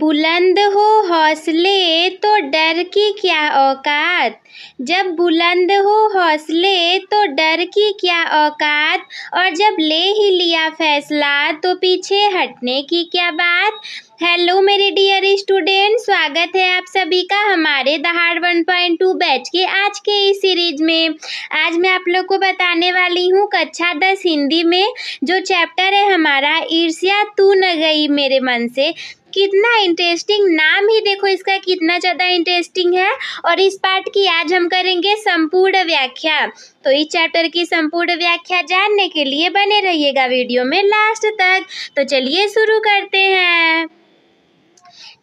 बुलंद हो हौसले तो डर की क्या औकात। जब बुलंद हो हौसले तो डर की क्या औकात, और जब ले ही लिया फैसला तो पीछे हटने की क्या बात। हेलो मेरे डियर स्टूडेंट, स्वागत है आप सभी का हमारे दहाड़ 1.2 बैच के आज के इस सीरीज में। आज मैं आप लोग को बताने वाली हूँ कक्षा 10 हिंदी में जो चैप्टर है हमारा ईर्ष्या तू न गई मेरे मन से। कितना इंटरेस्टिंग नाम ही देखो इसका, कितना ज़्यादा इंटरेस्टिंग है। और इस पार्ट की आज हम करेंगे संपूर्ण व्याख्या। तो इस चैप्टर की संपूर्ण व्याख्या जानने के लिए बने रहिएगा वीडियो में लास्ट तक। तो चलिए शुरू करते हैं।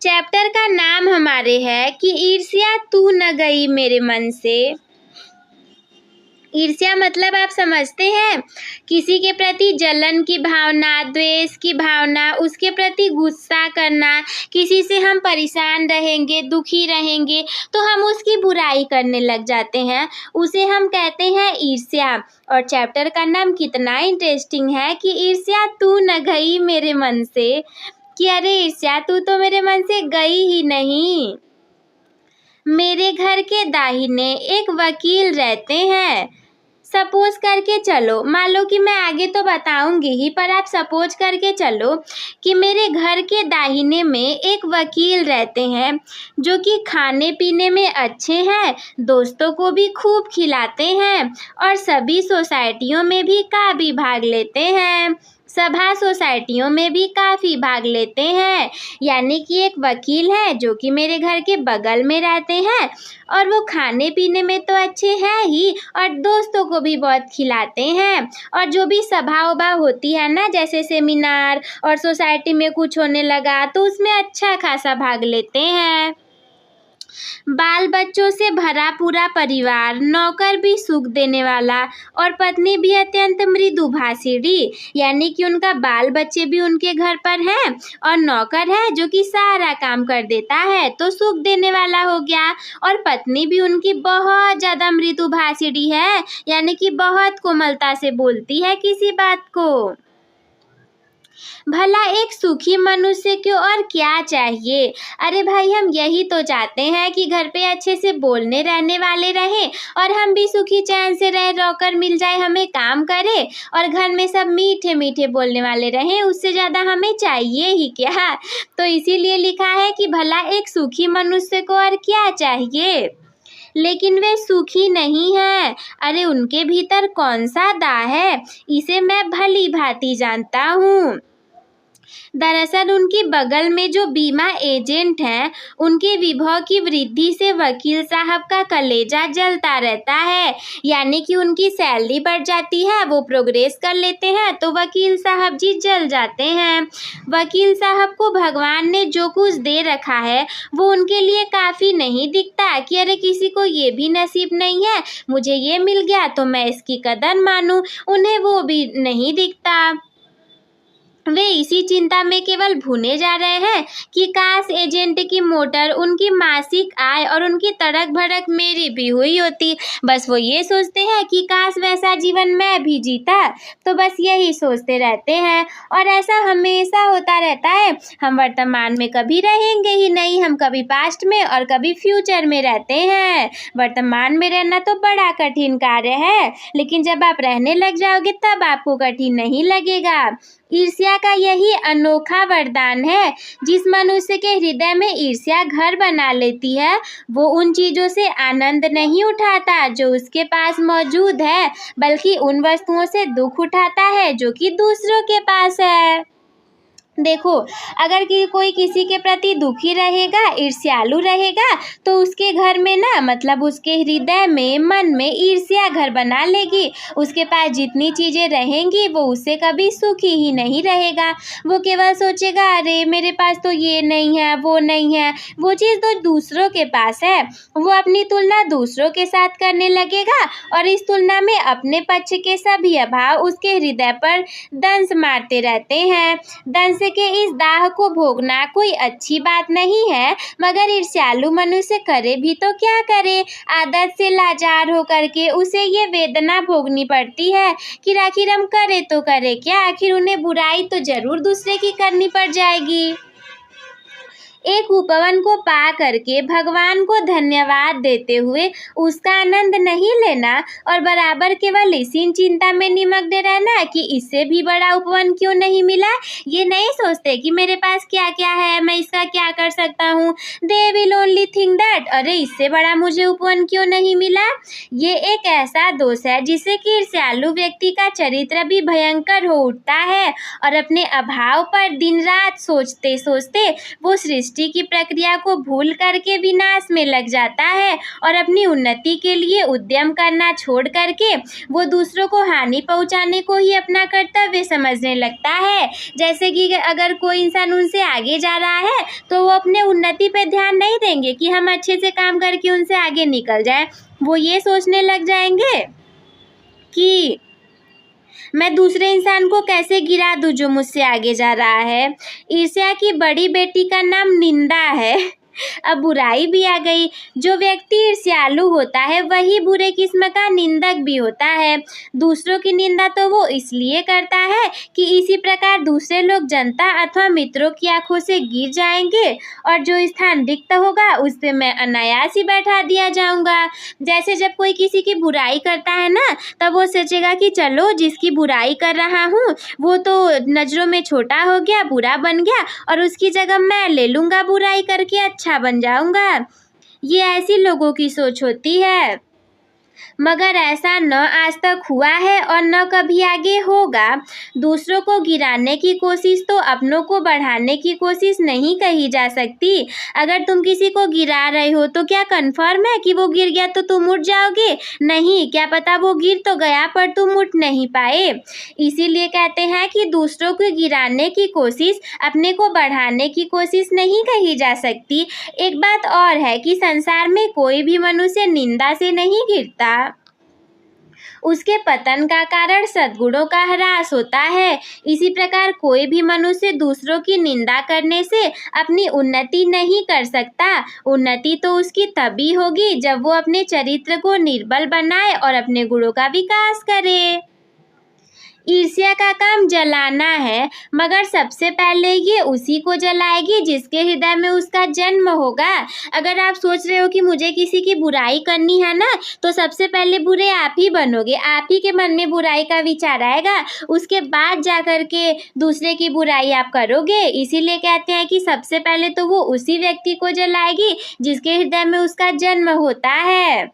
चैप्टर का नाम हमारे है कि ईर्ष्या तू न गई मेरे मन से। ईर्ष्या मतलब आप समझते हैं, किसी के प्रति जलन की भावना, द्वेष की भावना, उसके प्रति गुस्सा करना। किसी से हम परेशान रहेंगे, दुखी रहेंगे तो हम उसकी बुराई करने लग जाते हैं, उसे हम कहते हैं ईर्ष्या। और चैप्टर का नाम कितना इंटरेस्टिंग है कि ईर्ष्या तू न गई मेरे मन से, कि अरे ईर्ष्या तू तो मेरे मन से गई ही नहीं। मेरे घर के दाहिने एक वकील रहते हैं। सपोज करके चलो, मान लो कि मैं आगे तो बताऊंगी ही, पर आप सपोज करके चलो कि मेरे घर के दाहिने में एक वकील रहते हैं जो कि खाने पीने में अच्छे हैं, दोस्तों को भी खूब खिलाते हैं और सभी सोसाइटियों में भी काफ़ी भाग लेते हैं, सभा सोसाइटियों में भी काफ़ी भाग लेते हैं। यानी कि एक वकील है जो कि मेरे घर के बगल में रहते हैं और वो खाने पीने में तो अच्छे हैं ही और दोस्तों को भी बहुत खिलाते हैं। और जो भी सभा उभा होती है ना, जैसे सेमिनार और सोसाइटी में कुछ होने लगा तो उसमें अच्छा खासा भाग लेते हैं। बाल बच्चों से भरा पूरा परिवार, नौकर भी सुख देने वाला और पत्नी भी अत्यंत मृदुभाषिणी। यानी कि उनका बाल बच्चे भी उनके घर पर हैं और नौकर है जो कि सारा काम कर देता है, तो सुख देने वाला हो गया। और पत्नी भी उनकी बहुत ज़्यादा मृदुभाषिणी है, यानी कि बहुत कोमलता से बोलती है किसी बात को। भला एक सुखी मनुष्य को और क्या चाहिए। अरे भाई, हम यही तो चाहते हैं कि घर पे अच्छे से बोलने रहने वाले रहें और हम भी सुखी चैन से रहे, नौकर मिल जाए हमें काम करे और घर में सब मीठे मीठे बोलने वाले रहें, उससे ज़्यादा हमें चाहिए ही क्या। तो इसीलिए लिखा है कि भला एक सुखी मनुष्य को और क्या चाहिए। लेकिन वे सुखी नहीं है। अरे उनके भीतर कौन सा दाग है, इसे मैं भली भांति जानता हूँ। दरअसल उनकी बगल में जो बीमा एजेंट हैं, उनके विभव की वृद्धि से वकील साहब का कलेजा जलता रहता है। यानी कि उनकी सैलरी बढ़ जाती है, वो प्रोग्रेस कर लेते हैं तो वकील साहब जी जल जाते हैं। वकील साहब को भगवान ने जो कुछ दे रखा है वो उनके लिए काफ़ी नहीं दिखता कि अरे किसी को ये भी नसीब नहीं है, मुझे ये मिल गया तो मैं इसकी कदर मानूं, उन्हें वो भी नहीं दिखता। वे इसी चिंता में केवल भुने जा रहे हैं कि काश एजेंट की मोटर, उनकी मासिक आय और उनकी तड़क भड़क मेरी भी हुई होती। बस वो ये सोचते हैं कि काश वैसा जीवन मैं भी जीता। तो बस यही सोचते रहते हैं और ऐसा हमेशा होता रहता है। हम वर्तमान में कभी रहेंगे ही नहीं, हम कभी पास्ट में और कभी फ्यूचर में रहते हैं। वर्तमान में रहना तो बड़ा कठिन कार्य है, लेकिन जब आप रहने लग जाओगे तब आपको कठिन नहीं लगेगा। ईर्ष्या का यही अनोखा वरदान है। जिस मनुष्य के हृदय में ईर्ष्या घर बना लेती है, वो उन चीज़ों से आनंद नहीं उठाता जो उसके पास मौजूद है, बल्कि उन वस्तुओं से दुख उठाता है जो कि दूसरों के पास है। देखो, अगर कोई किसी के प्रति दुखी रहेगा, ईर्ष्यालु रहेगा, तो उसके घर में ना, मतलब उसके हृदय में, मन में ईर्ष्या घर बना लेगी। उसके पास जितनी चीज़ें रहेंगी वो उससे कभी सुखी ही नहीं रहेगा। वो केवल सोचेगा अरे मेरे पास तो ये नहीं है, वो नहीं है, वो चीज़ तो दूसरों के पास है। वो अपनी तुलना दूसरों के साथ करने लगेगा और इस तुलना में अपने पक्ष के सभी अभाव उसके हृदय पर दंश मारते रहते हैं। दंश के इस दाह को भोगना कोई अच्छी बात नहीं है, मगर ईर्ष्यालु मनुष्य करे भी तो क्या करे। आदत से लाचार होकर के उसे ये वेदना भोगनी पड़ती है कि आखिर हम करे तो करे क्या, आखिर उन्हें बुराई तो जरूर दूसरे की करनी पड़ जाएगी। एक उपवन को पा करके भगवान को धन्यवाद देते हुए उसका आनंद नहीं लेना और बराबर केवल इसी चिंता में निमग्न रहना कि इससे भी बड़ा उपवन क्यों नहीं मिला। ये नहीं सोचते कि मेरे पास क्या क्या है, मैं इसका क्या कर सकता हूँ। They will only think that अरे इससे बड़ा मुझे उपवन क्यों नहीं मिला। ये एक ऐसा दोष है जिससे कि ईर्ष्यालु व्यक्ति का चरित्र भी भयंकर हो उठता है और अपने अभाव पर दिन रात सोचते सोचते वो सृष्टि की प्रक्रिया को भूल करके विनाश में लग जाता है और अपनी उन्नति के लिए उद्यम करना छोड़ करके वो दूसरों को हानि पहुंचाने को ही अपना कर्तव्य समझने लगता है। जैसे कि अगर कोई इंसान उनसे आगे जा रहा है तो वो अपने उन्नति पे ध्यान नहीं देंगे कि हम अच्छे से काम करके उनसे आगे निकल जाएं। वो ये सोचने लग जाएंगे कि मैं दूसरे इंसान को कैसे गिरा दूं जो मुझसे आगे जा रहा है। ईर्ष्या की बड़ी बेटी का नाम निंदा है। अब बुराई भी आ गई। जो व्यक्ति ईर्ष्यालु होता है वही बुरे किस्म का निंदक भी होता है। दूसरों की निंदा तो वो इसलिए करता है कि इसी प्रकार दूसरे लोग जनता अथवा मित्रों की आंखों से गिर जाएंगे और जो स्थान रिक्त होगा उस पे मैं अनायास ही बैठा दिया जाऊंगा। जैसे जब कोई किसी की बुराई करता है ना तब वो सोचेगा कि चलो जिसकी बुराई कर रहा हूँ वो तो नजरों में छोटा हो गया, बुरा बन गया और उसकी जगह मैं ले लूंगा बुराई करके अच्छा बन जाऊंगा। ये ऐसी लोगों की सोच होती है, मगर ऐसा न आज तक हुआ है और न कभी आगे होगा। दूसरों को गिराने की कोशिश तो अपनों को बढ़ाने की कोशिश नहीं कही जा सकती। अगर तुम किसी को गिरा रहे हो तो क्या कन्फर्म है कि वो गिर गया तो तुम उठ जाओगे? नहीं, क्या पता वो गिर तो गया पर तुम उठ नहीं पाए। इसीलिए कहते हैं कि दूसरों को गिराने की कोशिश अपने को बढ़ाने की कोशिश नहीं कही जा सकती। एक बात और है कि संसार में कोई भी मनुष्य निंदा से नहीं गिरता, उसके पतन का कारण सद्गुणों का ह्रास होता है। इसी प्रकार कोई भी मनुष्य दूसरों की निंदा करने से अपनी उन्नति नहीं कर सकता। उन्नति तो उसकी तभी होगी जब वो अपने चरित्र को निर्बल बनाए और अपने गुणों का विकास करे। ईर्ष्या का काम जलाना है, मगर सबसे पहले ये उसी को जलाएगी जिसके हृदय में उसका जन्म होगा। अगर आप सोच रहे हो कि मुझे किसी की बुराई करनी है ना तो सबसे पहले बुरे आप ही बनोगे, आप ही के मन में बुराई का विचार आएगा, उसके बाद जा कर के दूसरे की बुराई आप करोगे। इसीलिए कहते हैं कि सबसे पहले तो वो उसी व्यक्ति को जलाएगी जिसके हृदय में उसका जन्म होता है।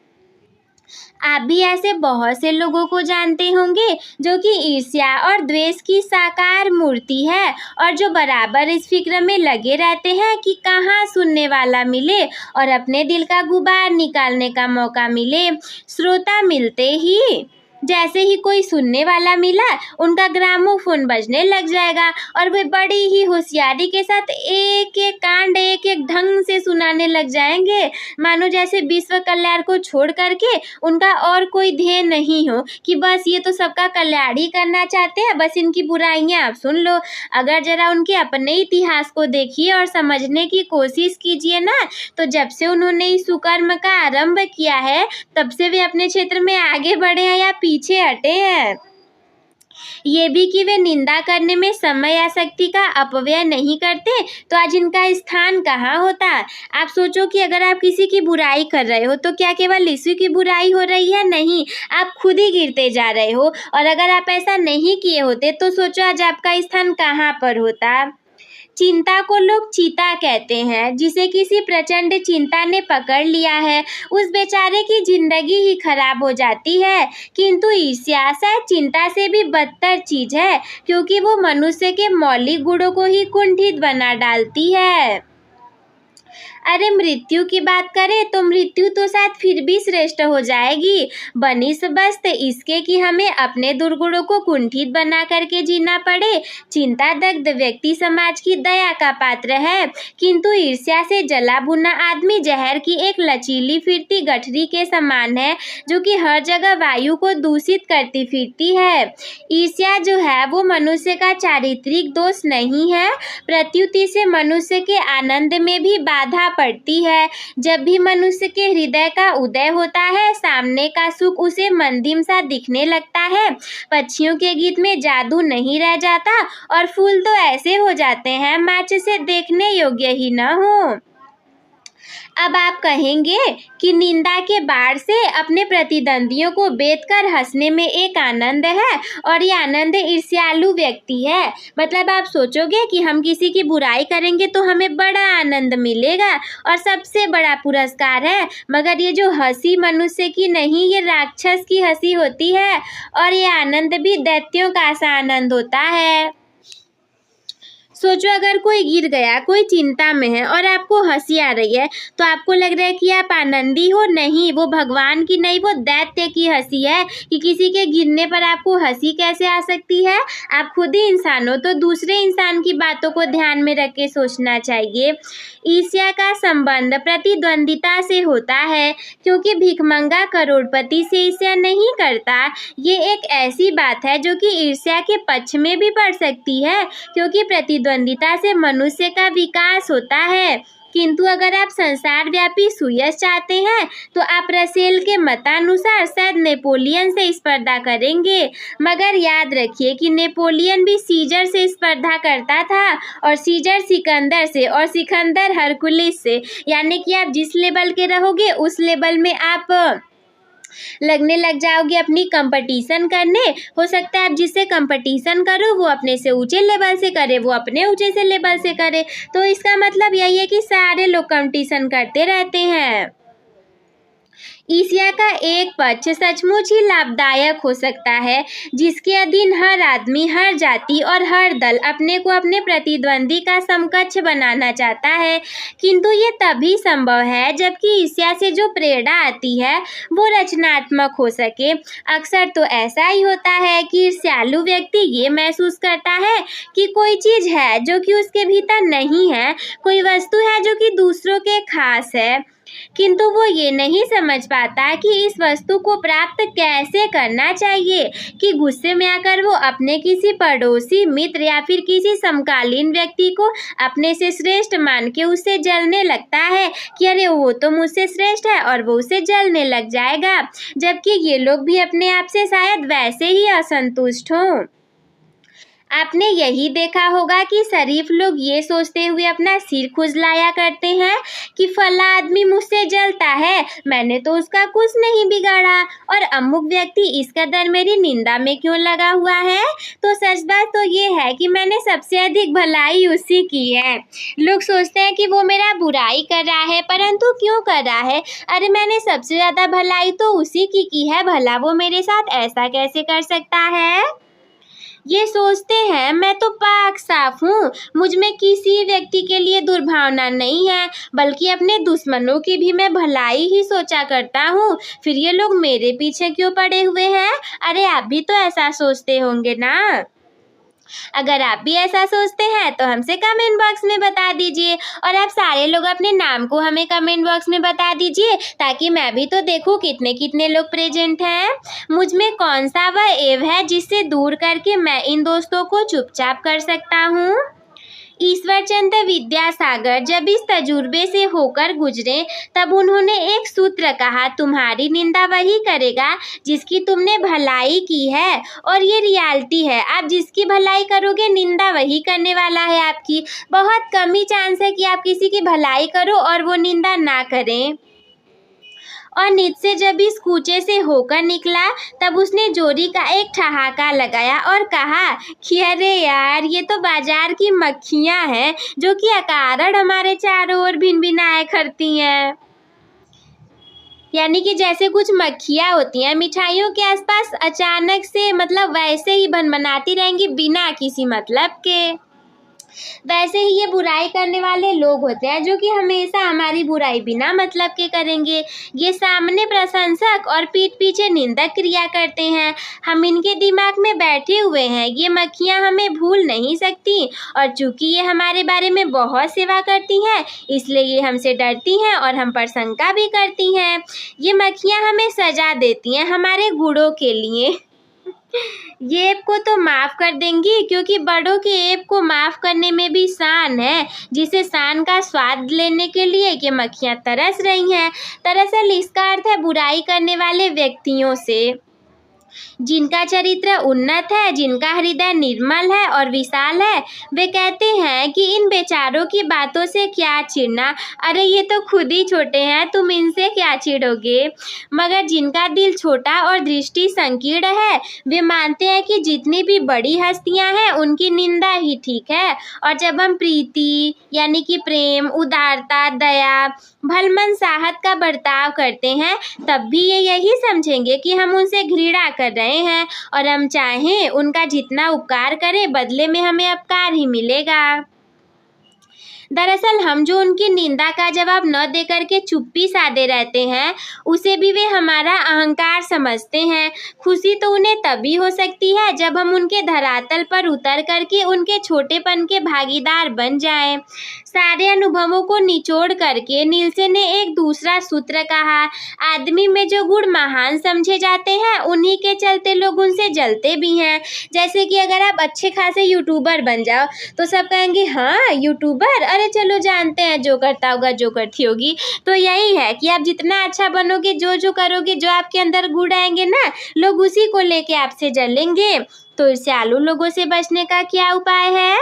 आप भी ऐसे बहुत से लोगों को जानते होंगे जो कि ईर्ष्या और द्वेष की साकार मूर्ति है और जो बराबर इस फिक्र में लगे रहते हैं कि कहाँ सुनने वाला मिले और अपने दिल का गुबार निकालने का मौका मिले। श्रोता मिलते ही जैसे ही कोई सुनने वाला मिला उनका ग्रामोफोन बजने लग जाएगा और वे बड़ी ही होशियारी के साथ एक एक कांड एक एक ढंग से सुनाने लग जाएंगे, मानो जैसे विश्व कल्याण को छोड़ करके उनका और कोई ध्येय नहीं हो कि बस ये तो सबका कल्याण ही करना चाहते हैं, बस इनकी बुराइयां आप सुन लो। अगर जरा उनके अपने इतिहास को देखिए और समझने की कोशिश कीजिए ना तो जब से उन्होंने इस सुकर्म का आरंभ किया है तब से वे अपने क्षेत्र में आगे बढ़े हैं या पीछे हटे हैं। ये भी कि वे निंदा करने में समय या शक्ति का अपव्यय नहीं करते तो आज इनका स्थान कहाँ होता। आप सोचो कि अगर आप किसी की बुराई कर रहे हो तो क्या केवल इसी की बुराई हो रही है? नहीं, आप खुद ही गिरते जा रहे हो। और अगर आप ऐसा नहीं किए होते तो सोचो आज आपका स्थान कहाँ पर होता। चिंता को लोग चीता कहते हैं। जिसे किसी प्रचंड चिंता ने पकड़ लिया है उस बेचारे की जिंदगी ही खराब हो जाती है। किंतु ईर्ष्या शायद चिंता से भी बदतर चीज है क्योंकि वो मनुष्य के मौलिक गुणों को ही कुंठित बना डालती है। अरे मृत्यु की बात करें तो मृत्यु तो शायद फिर भी श्रेष्ठ हो जाएगी, बनिस्बत इसके कि हमें अपने दुर्गुणों को कुंठित बना करके जीना पड़े। चिंता दग्ध व्यक्ति समाज की दया का पात्र है, किंतु ईर्ष्या से जला भुना आदमी जहर की एक लचीली फिरती गठरी के समान है जो कि हर जगह वायु को दूषित करती फिरती है। ईर्ष्या जो है वो मनुष्य का चारित्रिक दोष नहीं है, प्रत्युति से मनुष्य के आनंद में भी बाधा पड़ती है। जब भी मनुष्य के हृदय का उदय होता है, सामने का सुख उसे मंदिम सा दिखने लगता है। पक्षियों के गीत में जादू नहीं रह जाता और फूल तो ऐसे हो जाते हैं माचे से देखने योग्य ही न हो। अब आप कहेंगे कि निंदा के बाढ़ से अपने प्रतिद्वंदियों को बेत कर हंसने में एक आनंद है और ये आनंद ईर्ष्यालु व्यक्ति है। मतलब आप सोचोगे कि हम किसी की बुराई करेंगे तो हमें बड़ा आनंद मिलेगा और सबसे बड़ा पुरस्कार है, मगर ये जो हंसी मनुष्य की नहीं, ये राक्षस की हंसी होती है और ये आनंद भी दैत्यों का सा आनंद होता है। सोचो अगर कोई गिर गया, कोई चिंता में है और आपको हंसी आ रही है, तो आपको लग रहा है कि आप आनंदी हो। नहीं, वो भगवान की नहीं, वो दैत्य की हंसी है कि किसी के गिरने पर आपको हंसी कैसे आ सकती है। आप खुद ही इंसान हो तो दूसरे इंसान की बातों को ध्यान में रख के सोचना चाहिए। ईर्ष्या का संबंध प्रतिद्वंदिता से होता है, क्योंकि भिखमंगा करोड़पति से ईर्ष्या नहीं करता। ये एक ऐसी बात है जो कि ईर्ष्या के पक्ष में भी पड़ सकती है, क्योंकि प्रतिद्वंदिता से मनुष्य का विकास होता है। किंतु अगर आप संसार व्यापी सुयश चाहते हैं तो आप रसेल के मतानुसार शायद नेपोलियन से स्पर्धा करेंगे। मगर याद रखिए कि नेपोलियन भी सीजर से स्पर्धा करता था और सीजर सिकंदर से और सिकंदर हरकुलिस से। यानी कि आप जिस लेवल के रहोगे उस लेवल में आप लगने लग जाओगे अपनी कंपटीशन करने। हो सकता है आप जिससे कंपटीशन करो वो अपने से ऊंचे लेवल से करे, वो अपने ऊंचे से लेवल से करे। तो इसका मतलब यही है कि सारे लोग कंपटीशन करते रहते हैं। ईर्ष्या का एक पक्ष सचमुच ही लाभदायक हो सकता है, जिसके अधीन हर आदमी, हर जाति और हर दल अपने को अपने प्रतिद्वंदी का समकक्ष बनाना चाहता है। किंतु ये तभी संभव है जबकि ईर्ष्या से जो प्रेरणा आती है वो रचनात्मक हो सके। अक्सर तो ऐसा ही होता है कि ईर्ष्यालु व्यक्ति ये महसूस करता है कि कोई चीज़ है जो कि उसके भीतर नहीं है, कोई वस्तु है जो कि दूसरों के खास है, किंतु वो ये नहीं समझ पाता कि इस वस्तु को प्राप्त कैसे करना चाहिए। कि गुस्से में आकर वो अपने किसी पड़ोसी, मित्र या फिर किसी समकालीन व्यक्ति को अपने से श्रेष्ठ मान के उससे जलने लगता है कि अरे वो तो मुझसे श्रेष्ठ है, और वो उसे जलने लग जाएगा। जबकि ये लोग भी अपने आप से शायद वैसे ही असंतुष्ट हों। आपने यही देखा होगा कि शरीफ लोग ये सोचते हुए अपना सिर खुजलाया करते हैं कि फला आदमी मुझसे जलता है, मैंने तो उसका कुछ नहीं बिगाड़ा, और अमुक व्यक्ति इस कदर मेरी निंदा में क्यों लगा हुआ है। तो सच बात तो ये है कि मैंने सबसे अधिक भलाई उसी की है। लोग सोचते हैं कि वो मेरा बुराई कर रहा है, परंतु क्यों कर रहा है? अरे मैंने सबसे ज़्यादा भलाई तो उसी की है, भला वो मेरे साथ ऐसा कैसे कर सकता है। ये सोचते हैं मैं तो पाक साफ हूँ, मुझ में किसी व्यक्ति के लिए दुर्भावना नहीं है, बल्कि अपने दुश्मनों की भी मैं भलाई ही सोचा करता हूँ। फिर ये लोग मेरे पीछे क्यों पड़े हुए हैं? अरे आप भी तो ऐसा सोचते होंगे ना। अगर आप भी ऐसा सोचते हैं तो हमसे कमेंट बॉक्स में बता दीजिए, और आप सारे लोग अपने नाम को हमें कमेंट बॉक्स में बता दीजिए, ताकि मैं भी तो देखूं कितने कितने लोग प्रेजेंट हैं। मुझ में कौन सा वह एव है जिससे दूर करके मैं इन दोस्तों को चुपचाप कर सकता हूँ। ईश्वरचंद्र विद्यासागर जब इस तजुर्बे से होकर गुजरे तब उन्होंने एक सूत्र कहा, तुम्हारी निंदा वही करेगा जिसकी तुमने भलाई की है। और ये रियलिटी है, आप जिसकी भलाई करोगे निंदा वही करने वाला है आपकी। बहुत कम ही चांस है कि आप किसी की भलाई करो और वो निंदा ना करें। और नीचे जब इस कूचे से होकर निकला तब उसने जोरी का एक ठहाका लगाया और कहा कि अरे यार, ये तो बाजार की मक्खियाँ हैं जो कि अकारण हमारे चारों ओर भिनभिनाए करती हैं। यानी कि जैसे कुछ मक्खियाँ होती हैं मिठाइयों के आसपास, अचानक से मतलब वैसे ही भनभनाती रहेंगी बिना किसी मतलब के। वैसे ही ये बुराई करने वाले लोग होते हैं जो कि हमेशा हमारी बुराई बिना मतलब के करेंगे। ये सामने प्रशंसक और पीठ पीछे निंदक क्रिया करते हैं। हम इनके दिमाग में बैठे हुए हैं। ये मक्खियाँ हमें भूल नहीं सकती, और चूंकि ये हमारे बारे में बहुत सेवा करती हैं इसलिए ये हमसे डरती हैं और हम पर शंका भी करती हैं। ये मक्खियाँ हमें सजा देती हैं हमारे गुणों के लिए। ये ऐप को तो माफ़ कर देंगी, क्योंकि बड़ों के ऐप को माफ़ करने में भी शान है, जिसे शान का स्वाद लेने के लिए कि मक्खियाँ तरस रही हैं। दरअसल इसका अर्थ है बुराई करने वाले व्यक्तियों से, जिनका चरित्र उन्नत है, जिनका हृदय निर्मल है और विशाल है। वे कहते हैं कि इन बेचारों की बातों से क्या चिढ़ना, अरे ये तो खुद ही छोटे हैं, तुम इनसे क्या चिढ़ोगे। मगर जिनका दिल छोटा और दृष्टि संकीर्ण है, वे मानते हैं कि जितनी भी बड़ी हस्तियां हैं उनकी निंदा ही ठीक है। और जब हम प्रीति यानी कि प्रेम, उदारता, दया, भलमन साहत का बर्ताव करते हैं, तब भी ये यही समझेंगे कि हम उनसे घृणा कर रहे हैं, और हम चाहें उनका जितना उपकार करें, बदले में हमें अपकार ही मिलेगा। दरअसल हम जो उनकी निंदा का जवाब न दे करके चुप्पी साधे रहते हैं, उसे भी वे हमारा अहंकार समझते हैं। खुशी तो उन्हें तभी हो सकती है जब हम उनके धरातल पर उतर करके उनके छोटेपन के भागीदार बन जाएं। सारे अनुभवों को निचोड़ करके नीलसे ने एक दूसरा सूत्र कहा, आदमी में जो गुण महान समझे जाते हैं, उन्हीं के चलते लोग उनसे जलते भी हैं। जैसे कि अगर आप अच्छे खासे यूट्यूबर बन जाओ तो सब कहेंगे हाँ यूट्यूबर, अरे चलो जानते हैं जो करता होगा जो करती होगी। तो यही है कि आप जितना अच्छा बनोगे, जो करोगे, जो आपके अंदर गुण आएंगे ना, लोग उसी को लेके आपसे जलेंगे। तो ईर्ष्यालु लोगों से बचने का क्या उपाय है?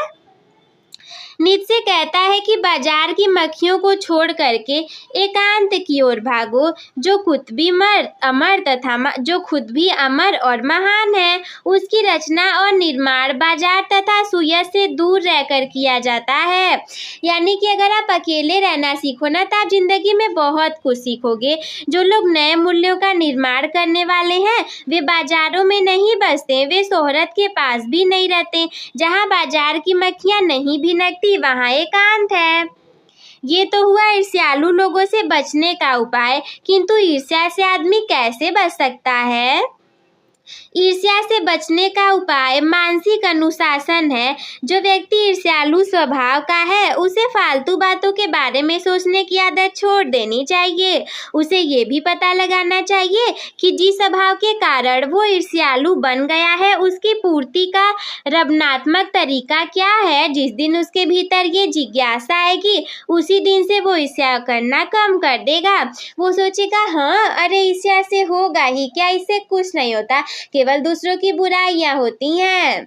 नीत्शे कहता है कि बाजार की मक्खियों को छोड़ करके एकांत की ओर भागो, जो खुद भी अमर और महान है। उसकी रचना और निर्माण बाजार तथा सुयश से दूर रहकर किया जाता है। यानी कि अगर आप अकेले रहना सीखो ना, तो आप जिंदगी में बहुत कुछ सीखोगे। जो लोग नए मूल्यों का निर्माण करने वाले हैं, वे बाजारों में नहीं बसते, वे शोहरत के पास भी नहीं रहते। जहाँ बाजार की मक्खियाँ नहीं भिनकती, वहाँ एकांत है। ये तो हुआ ईर्ष्यालु लोगों से बचने का उपाय, किंतु ईर्ष्या से आदमी कैसे बच सकता है? ईर्ष्या से बचने का उपाय मानसिक अनुशासन है। जो व्यक्ति ईर्ष्यालु स्वभाव का है, उसे फालतू बातों के बारे में सोचने की आदत छोड़ देनी चाहिए। उसे ये भी पता लगाना चाहिए कि जिस स्वभाव के कारण वो ईर्ष्यालु बन गया है, उसकी पूर्ति का रचनात्मक तरीका क्या है। जिस दिन उसके भीतर ये जिज्ञासा आएगी, उसी दिन से वो ईर्ष्या करना कम कर देगा। वो सोचेगा हाँ अरे ईर्ष्या से होगा ही क्या, इससे कुछ नहीं होता, केवल दूसरों की बुराइयां होती हैं।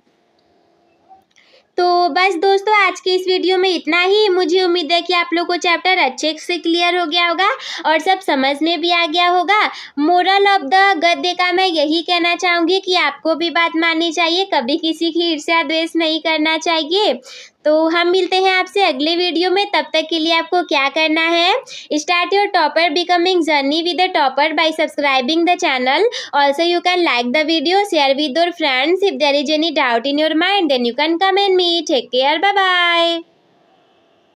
तो बस दोस्तों, आज की इस वीडियो में इतना ही। मुझे उम्मीद है कि आप लोगों को चैप्टर अच्छे से क्लियर हो गया होगा और सब समझ में भी आ गया होगा। मोरल ऑफ द गद्य का मैं यही कहना चाहूँगी कि आपको भी बात माननी चाहिए, कभी किसी की ईर्ष्या द्वेष नहीं करना चाहिए। तो हम मिलते हैं आपसे अगले वीडियो में। तब तक के लिए आपको क्या करना है, start your topper becoming journey with the topper by subscribing the channel. Also you can like the video, share with your friends. If there is any doubt in your mind, then you can comment me. Take care, bye bye.